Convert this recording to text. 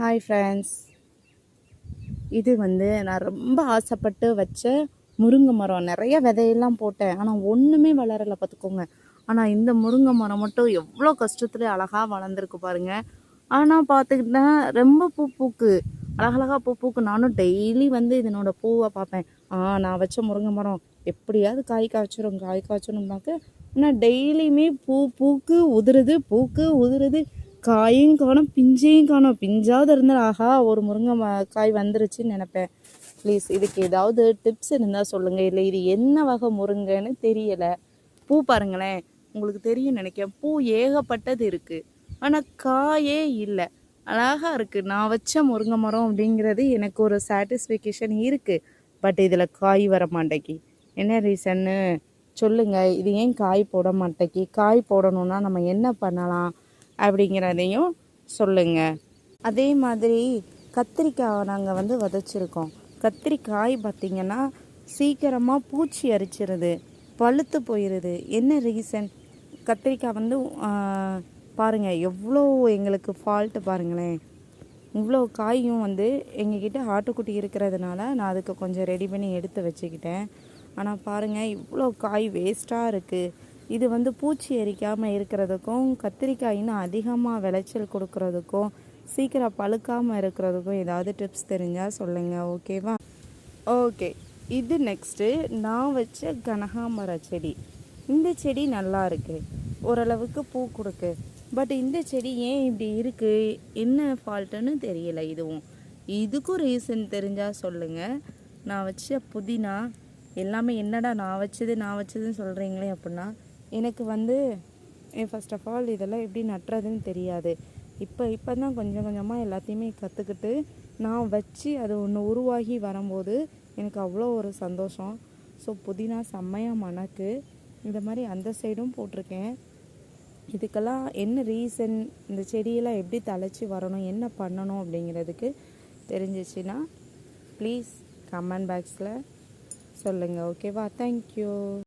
Hi friends, இது நான் ரொம்ப ஆசைப்பட்டு வச்ச முருங்கை மரம். நிறைய விதையெல்லாம் போட்டேன், ஆனால் ஒன்றுமே வளரலை பார்த்துக்கோங்க. ஆனால் இந்த முருங்கை மரம் மட்டும் எவ்வளோ கஷ்டத்துல அழகாக வளர்ந்துருக்கு பாருங்க. ஆனால் பார்த்துக்கிட்டா ரொம்ப பூ பூக்கு, அழகழகா பூ பூக்கு. நானும் டெய்லி இதனோட பூவை பார்ப்பேன். நான் வச்ச முருங்கை மரம் எப்படியாவது காய் காய்ச்சிரும் பார்க்க. ஆனால் டெய்லியுமே பூ பூக்கு உதிருது, பூக்கு உதிருது, காயும் காணும், பிஞ்சையும் காணும். பிஞ்சாவது இருந்தால் ஆஹா ஒரு முருங்கை காய் வந்துருச்சுன்னு நினைப்பேன். ப்ளீஸ் இதுக்கு ஏதாவது டிப்ஸ் இருந்தால் சொல்லுங்கள். இல்லை இது என்ன வகை முருங்கைன்னு தெரியலை. பூ பாருங்களேன், உங்களுக்கு தெரியும் நினைக்கிறேன். பூ ஏகப்பட்டது இருக்குது, ஆனால் காயே இல்லை. அழகாக இருக்குது. நான் வச்ச முருங்கை மரம் அப்படிங்கிறது எனக்கு ஒரு சாட்டிஸ்ஃபிகேஷன் இருக்குது. பட் இதில் காய் வர மாட்டேங்கி. என்ன ரீசன்னு சொல்லுங்கள். இது ஏன் காய் போட மாட்டேங்கி? காய் போடணுன்னா நம்ம என்ன பண்ணலாம் அப்படிங்கிறதையும் சொல்லுங்கள். அதே மாதிரி கத்திரிக்காய் நாங்கள் விதைச்சிருக்கோம். கத்திரிக்காய் பார்த்திங்கன்னா சீக்கிரமாக பூச்சி அரிச்சிருது, பழுத்து போயிடுது. என்ன ரீசன்? கத்திரிக்காய் பாருங்கள் எவ்வளோ எங்களுக்கு ஃபால்ட்டு பாருங்களேன். இவ்வளோ காயும் எங்ககிட்ட ஆட்டுக்குட்டி இருக்கிறதுனால நான் அதுக்கு கொஞ்சம் ரெடி பண்ணி எடுத்து வச்சுக்கிட்டேன். ஆனால் பாருங்கள் இவ்வளோ காய் வேஸ்ட்டாக இருக்குது. இது பூச்சி எரிக்காமல் இருக்கிறதுக்கும், கத்திரிக்காய் இன்னும் அதிகமாக விளைச்சல் கொடுக்கறதுக்கும், சீக்கிரம் பழுக்காமல் இருக்கிறதுக்கும் ஏதாவது டிப்ஸ் தெரிஞ்சால் சொல்லுங்கள். ஓகேவா? ஓகே, இது நெக்ஸ்ட்டு நான் வச்ச கனகாமர செடி. இந்த செடி நல்லா இருக்குது, ஓரளவுக்கு பூ கொடுக்கு. பட் இந்த செடி ஏன் இப்படி இருக்குது, என்ன ஃபால்ட்டுன்னு தெரியலை. இதுக்கும் ரீசன் தெரிஞ்சால் சொல்லுங்கள். நான் வச்ச புதினா எல்லாமே என்னடா நான் வச்சதுன்னு சொல்கிறீங்களே அப்படின்னா, எனக்கு ஃபர்ஸ்ட் ஆஃப் ஆல் இதெல்லாம் எப்படி நட்டுறதுன்னு தெரியாது. இப்போ தான் கொஞ்சம் கொஞ்சமாக எல்லாத்தையுமே கற்றுக்கிட்டு நான் வச்சு அது ஒன்று உருவாகி வரும்போது எனக்கு அவ்வளோ ஒரு சந்தோஷம். ஸோ புதினா செம்மையாக மணக்கு. இந்த மாதிரி அந்த சைடும் போட்டிருக்கேன். இதுக்கெல்லாம் என்ன ரீசன், இந்த செடியெல்லாம் எப்படி தழைச்சி வரணும், என்ன பண்ணணும் அப்படிங்கிறதுக்கு தெரிஞ்சிச்சுன்னா ப்ளீஸ் கமெண்ட் பாக்ஸில் சொல்லுங்கள். ஓகேவா? தேங்க்யூ.